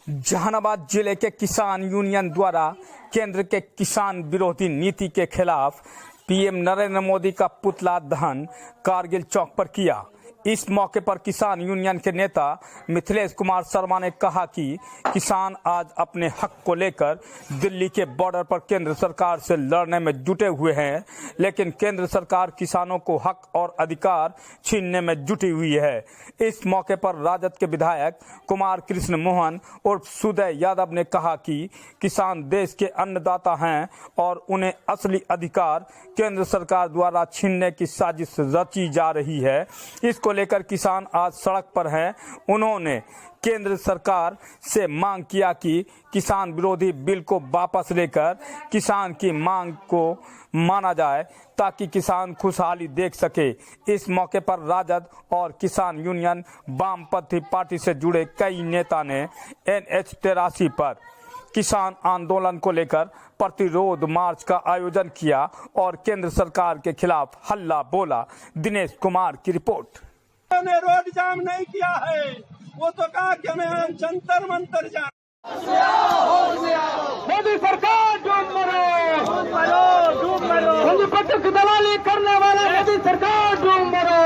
जहानाबाद जिले के किसान यूनियन द्वारा केंद्र के किसान विरोधी नीति के खिलाफ पीएम नरेंद्र मोदी का पुतला दहन कारगिल चौक पर किया। इस मौके पर किसान यूनियन के नेता मिथिलेश कुमार शर्मा ने कहा कि किसान आज अपने हक को लेकर दिल्ली के बॉर्डर पर केंद्र सरकार से लड़ने में जुटे हुए हैं, लेकिन केंद्र सरकार किसानों को हक और अधिकार छीनने में जुटी हुई है। इस मौके पर राजद के विधायक कुमार कृष्ण मोहन उर्फ सुदय यादव ने कहा कि किसान देश के अन्नदाता हैं और उन्हें असली अधिकार केंद्र सरकार द्वारा छीनने की साजिश रची जा रही है। इसको लेकर किसान आज सड़क पर हैं। उन्होंने केंद्र सरकार से मांग किया कि किसान विरोधी बिल को वापस लेकर किसान की मांग को माना जाए ताकि किसान खुशहाली देख सके। इस मौके पर राजद और किसान यूनियन वामपंथी पार्टी से जुड़े कई नेता ने NH 83 पर किसान आंदोलन को लेकर प्रतिरोध मार्च का आयोजन किया और केंद्र सरकार के खिलाफ हल्ला बोला। दिनेश कुमार की रिपोर्ट। ने रोड जाम नहीं किया है, वो तो कहा कि हमें जंतर मंतर जाना। मोदी सरकार डूब मरो, डूब मरो। पंजीपत्र की दलाली करने वाला मोदी सरकार डूब मरो।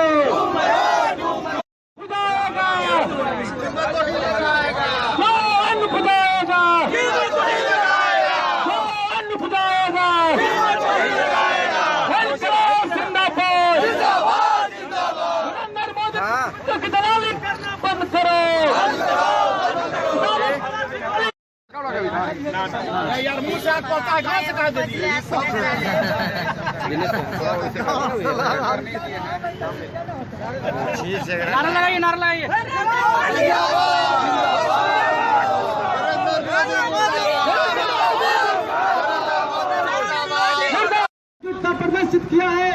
यार मुँह से आपको कहा दे नारा लगाइए, नारा लगाइए। प्रदर्शित किया है।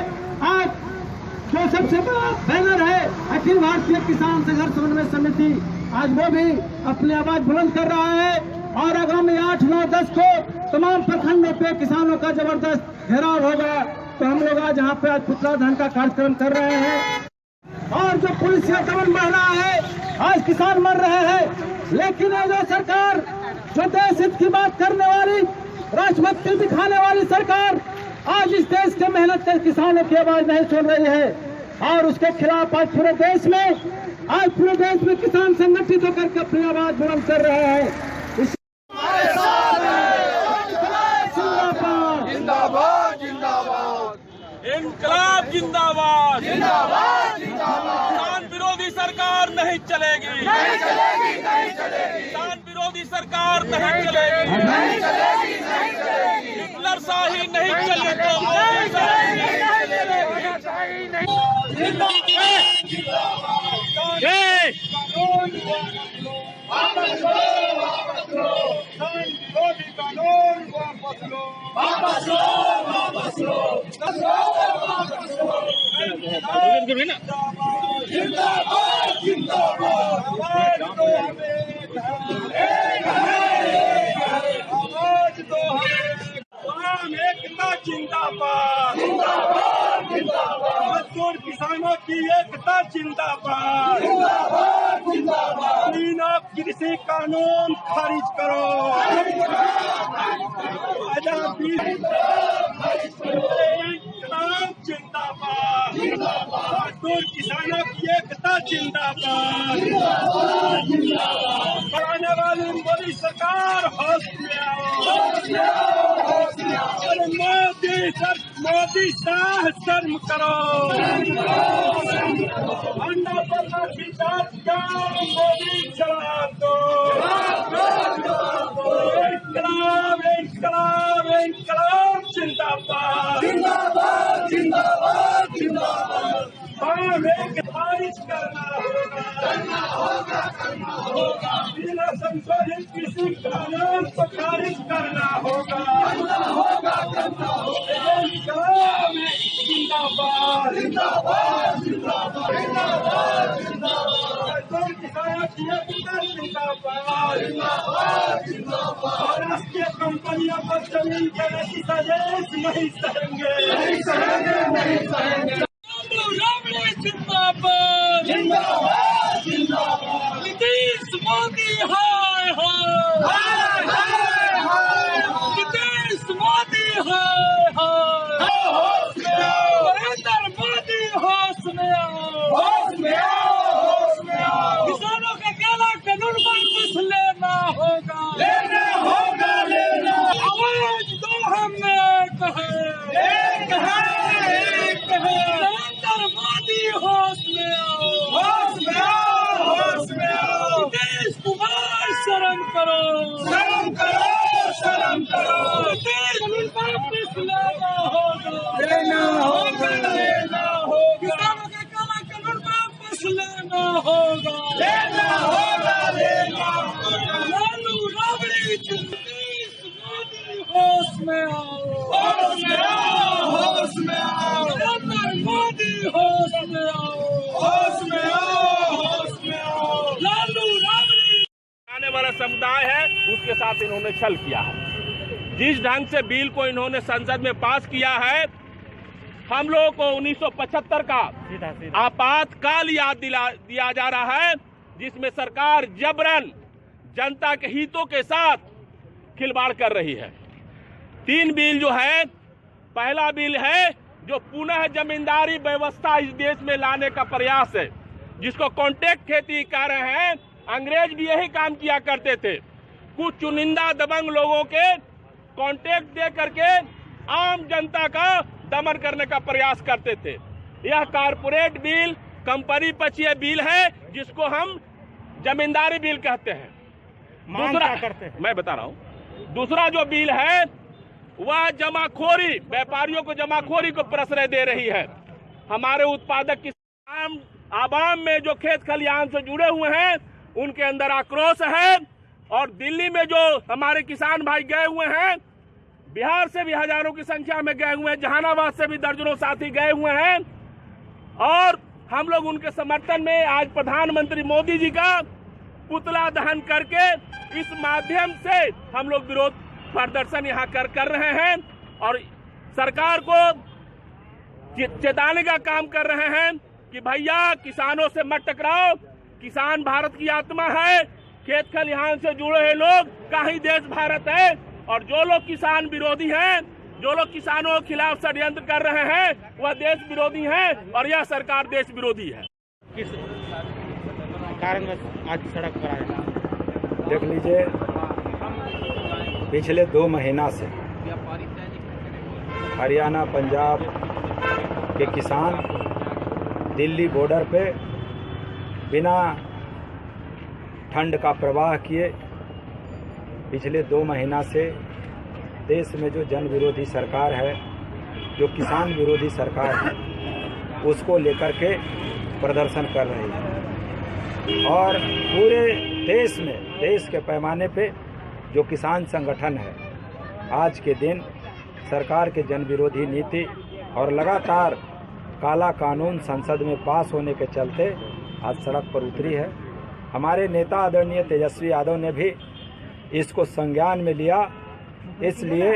आज जो सबसे बड़ा बैनर है अखिल भारतीय किसान संघर्ष समन्वय समिति, आज वो भी अपनी आवाज बुलंद कर रहा है और आगामी 8, 9, 10 को तमाम प्रखंडों पे किसानों का जबरदस्त घेराव होगा। तो हम लोग आज यहाँ पे आज पुतला दहन का कार्यक्रम कर रहे हैं और जो पुलिस का दमन बढ़ रहा है, आज किसान मर रहे हैं। लेकिन ये जो सरकार जो देश हित की बात करने वाली, राष्ट्रभक्ति दिखाने वाली सरकार आज इस देश के मेहनत के किसानों की आवाज नहीं सुन रही है और उसके खिलाफ आज पूरे देश में किसान संगठित होकर के अपनी आवाज बुलंद कर रहे हैं। इनकलाब जिंदाबाद, जिंदाबाद, जिंदाबाद। किसान विरोधी सरकार नहीं चलेगी, नहीं चलेगी, नहीं चलेगी। किसान विरोधी सरकार नहीं चलेगी, नहीं चलेगी, नहीं चलेगी। हिटलरशाही नहीं चले तो नहीं चलेगी, नहीं चलेगी। वापस लो, वापस लो, विरोधी कानून वापस लो, वापस लो, वापस लो, वापस लो। जिंदाबाद, जिंदाबाद, आवाज दो हमें, आवाज दो हमें। वाम एकता जिंदाबाद, जिंदाबाद, जिंदाबाद। मजदूर किसानों की एकता जिंदाबाद, जिंदाबाद, जिंदाबाद। तीनों कृषि कानून खारिज करो, आजादी जिंदाबाद, मजदूर किसानों की एकता जिंदाबाद, बढ़ाने वाली मोदी सरकार होश में आओ। मोदी शाह शर्म करो। अन्ना पन्ना की जात का मोदी चला दो। इनकलाब, इनकलाब, इनकलाब जिंदाबाद, जिंदाबाद, जिंदाबाद, जिंदाबाद। खारिज करना होगा, करना होगा, करना होगा। बिना संशोधित कृषि कानून को खारिज करना होगा, करना होगा, करना होगा। इनकलाब जिंदाबाद, जिंदाबाद, जिंदाबाद, जिंदाबाद, जिंदाबाद। किसानों की एकता जिंदाबाद, जिंदाबाद, जिंदाबाद। राष्ट्रीय कंपनियों पर जमीन के नशी साजिश नहीं सहेंगे, नहीं सहेंगे, नहीं सहेंगे। जिंदाबाद, जिंदाबाद, जिंदाबाद। नीतीश मोदी हाय हाय नीतीश मोदी हाय हाय नरेंद्र मोदी होश में आओ किसानों का काला कानून वापस लेना होगा आवाज दो हमने एक है नरेंद्र मोदी होश में आओ नीतीश कुमार शर्म करो नीतीश वापस लेना होगा किसानों का काला कानून वापस लेना होगा लालू राबड़ी नीतीश मोदी होश में आओ नरेंद्र मोदी होश में आओ लालू राबड़ी आने वाला समुदाय है उसके साथ इन्होंने छल किया है। जिस ढंग से बिल को इन्होंने संसद में पास किया है, हम लोगों को 1975 का आपातकाल याद दिया जा रहा है, जिसमें सरकार जबरन जनता के हितों के साथ खिलवाड़ कर रही है। 3 बिल जो है, पहला बिल है जो पुनः जमींदारी व्यवस्था इस देश में लाने का प्रयास है, जिसको कॉन्ट्रैक्ट खेती कह रहे हैं। अंग्रेज भी यही काम किया करते थे, कुछ चुनिंदा दबंग लोगों के कॉन्ट्रैक्ट दे करके आम जनता का दमन करने का प्रयास करते थे। यह कारपोरेट बिल कंपनी पक्षीय बिल है, जिसको हम जमींदारी बिल कहते हैं। दूसरा करते हैं, मैं बता रहा हूँ। दूसरा जो बिल है वह जमाखोरी, व्यापारियों को जमाखोरी को प्रश्रय दे रही है। हमारे उत्पादक किसान आवाम में जो खेत खलिहान से जुड़े हुए हैं, उनके अंदर आक्रोश है। और दिल्ली में जो हमारे किसान भाई गए हुए हैं, बिहार से भी हजारों की संख्या में गए हुए हैं, जहानाबाद से भी दर्जनों साथी गए हुए हैं। और हम लोग उनके समर्थन में आज प्रधानमंत्री मोदी जी का पुतला दहन करके इस माध्यम से हम लोग विरोध प्रदर्शन यहाँ कर रहे हैं और सरकार को चेताने का काम कर रहे हैं कि भैया किसानों से मत टकराओ। किसान भारत की आत्मा है, खेत खलिहान से जुड़े हुए लोग का ही देश भारत है। और जो लोग किसान विरोधी हैं, जो लोग किसानों के खिलाफ षड्यंत्र कर रहे हैं, वह देश विरोधी हैं और यह सरकार देश विरोधी है। किस कारण आज सड़क पर आए? देख लीजिए, पिछले 2 महीना से हरियाणा पंजाब के किसान दिल्ली बॉर्डर पे बिना ठंड का प्रवाह किए पिछले 2 महीना से देश में जो जन विरोधी सरकार है, जो किसान विरोधी सरकार है, उसको लेकर के प्रदर्शन कर रही है। और पूरे देश में, देश के पैमाने पे जो किसान संगठन है, आज के दिन सरकार के जन विरोधी नीति और लगातार काला कानून संसद में पास होने के चलते आज सड़क पर उतरी है। हमारे नेता आदरणीय तेजस्वी यादव ने भी इसको संज्ञान में लिया, इसलिए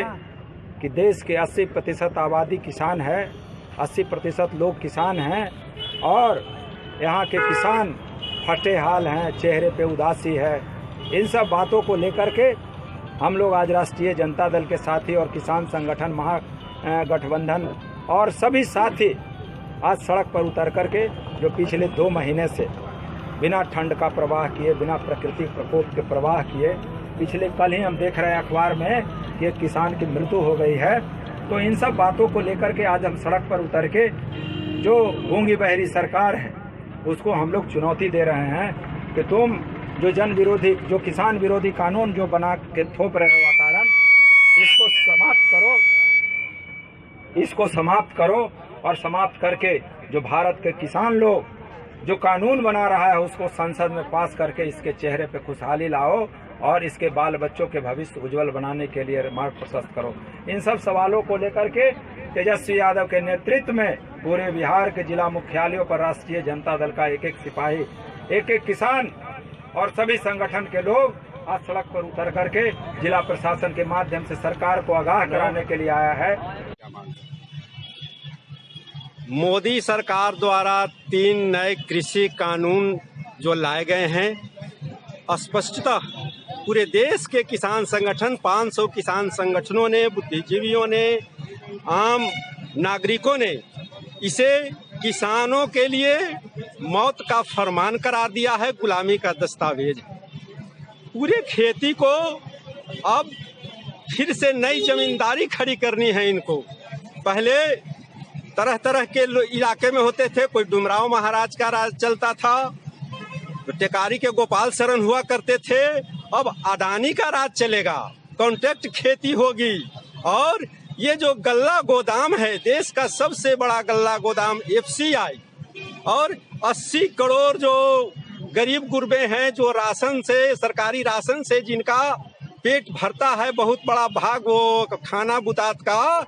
कि देश के 80% आबादी किसान है, 80% लोग किसान हैं और यहाँ के किसान फटे हाल हैं, चेहरे पे उदासी है। इन सब बातों को लेकर के हम लोग आज राष्ट्रीय जनता दल के साथी और किसान संगठन महागठबंधन और सभी साथी आज सड़क पर उतर करके जो पिछले 2 महीने से बिना ठंड का प्रवाह किए, बिना प्राकृतिक प्रकोप के प्रवाह किए, पिछले कल ही हम देख रहे हैं अखबार में कि एक किसान की मृत्यु हो गई है। तो इन सब बातों को लेकर के आज हम सड़क पर उतर के जो गूंगी बहरी सरकार है उसको हम लोग चुनौती दे रहे हैं कि तुम जो जन विरोधी, जो किसान विरोधी कानून जो बना के थोप रहे हो कारण, इसको समाप्त करो और समाप्त करके जो भारत के किसान लोग जो कानून बना रहा है उसको संसद में पास करके इसके चेहरे पे खुशहाली लाओ और इसके बाल बच्चों के भविष्य उज्जवल बनाने के लिए मार्ग प्रशस्त करो। इन सब सवालों को लेकर के तेजस्वी यादव के नेतृत्व में पूरे बिहार के जिला मुख्यालयों पर राष्ट्रीय जनता दल का एक सिपाही, एक किसान और सभी संगठन के लोग आज सड़क पर उतर करके जिला प्रशासन के माध्यम से सरकार को आगाह कराने के लिए आया है। मोदी सरकार द्वारा 3 नए कृषि कानून जो लाए गए हैं, स्पष्टतः पूरे देश के किसान संगठन 500 किसान संगठनों ने, बुद्धिजीवियों ने, आम नागरिकों ने इसे किसानों के लिए मौत का फरमान करार दिया है, गुलामी का दस्तावेज। पूरे खेती को अब फिर से नई जमींदारी खड़ी करनी है इनको। पहले तरह तरह के इलाके में होते थे, कोई डुमराव महाराज का राज चलता था, तो टेकारी के गोपाल शरण हुआ करते थे। अब अडानी का राज चलेगा, कॉन्ट्रैक्ट खेती होगी। और ये जो गल्ला गोदाम है, देश का सबसे बड़ा गल्ला गोदाम FCI, और 80 करोड़ जो गरीब गुरबे हैं, जो राशन से, सरकारी राशन से जिनका पेट भरता है, बहुत बड़ा भाग वो खाना बुतात का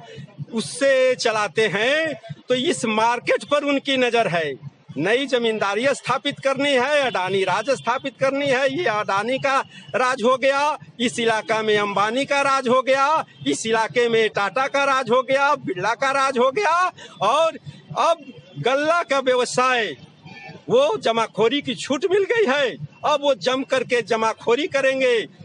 उससे चलाते हैं, तो इस मार्केट पर उनकी नजर है। नई जमींदारी स्थापित करनी है, अडानी राज स्थापित करनी है। ये अडानी का राज हो गया, इस इलाका में अंबानी का राज हो गया, इस इलाके में टाटा का राज हो गया, बिरला का राज हो गया। और अब गल्ला का व्यवसाय, वो जमाखोरी की छूट मिल गई है, अब वो जम करके जमाखोरी करेंगे।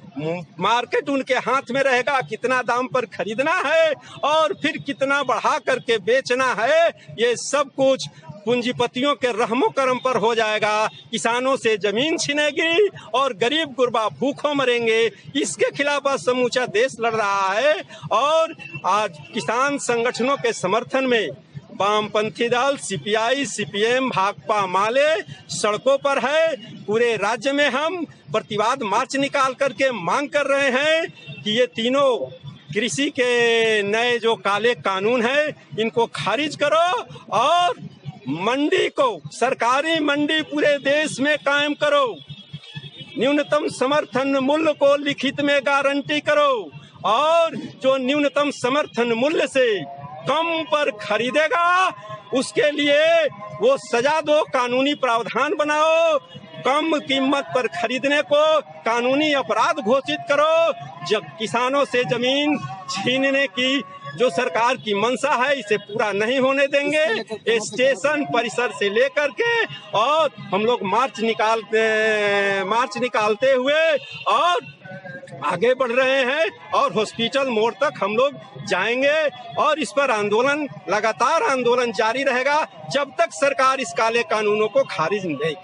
मार्केट उनके हाथ में रहेगा, कितना दाम पर खरीदना है और फिर कितना बढ़ा करके बेचना है, ये सब कुछ पूंजीपतियों के रहमो करम पर हो जाएगा। किसानों से जमीन छिनेगी और गरीब गुरबा भूखों मरेंगे। इसके खिलाफ आज समूचा देश लड़ रहा है। और आज किसान संगठनों के समर्थन में वामपंथी दल CPI, CPM, भाकपा माले सड़कों पर है। पूरे राज्य में हम प्रतिवाद मार्च निकाल करके मांग कर रहे हैं कि ये तीनों कृषि के नए जो काले कानून हैं, इनको खारिज करो और मंडी को, सरकारी मंडी पूरे देश में कायम करो। न्यूनतम समर्थन मूल्य को लिखित में गारंटी करो और जो न्यूनतम समर्थन मूल्य से कम पर खरीदेगा उसके लिए वो सजा दो, कानूनी प्रावधान बनाओ। कम कीमत पर खरीदने को कानूनी अपराध घोषित करो। जब किसानों से जमीन छीनने की जो सरकार की मंशा है, इसे पूरा नहीं होने देंगे। स्टेशन परिसर से लेकर के और हम लोग मार्च निकालते हुए और आगे बढ़ रहे हैं और हॉस्पिटल मोड़ तक हम लोग जाएंगे और इस पर आंदोलन, लगातार आंदोलन जारी रहेगा जब तक सरकार इस काले कानूनों को खारिज नहीं करे।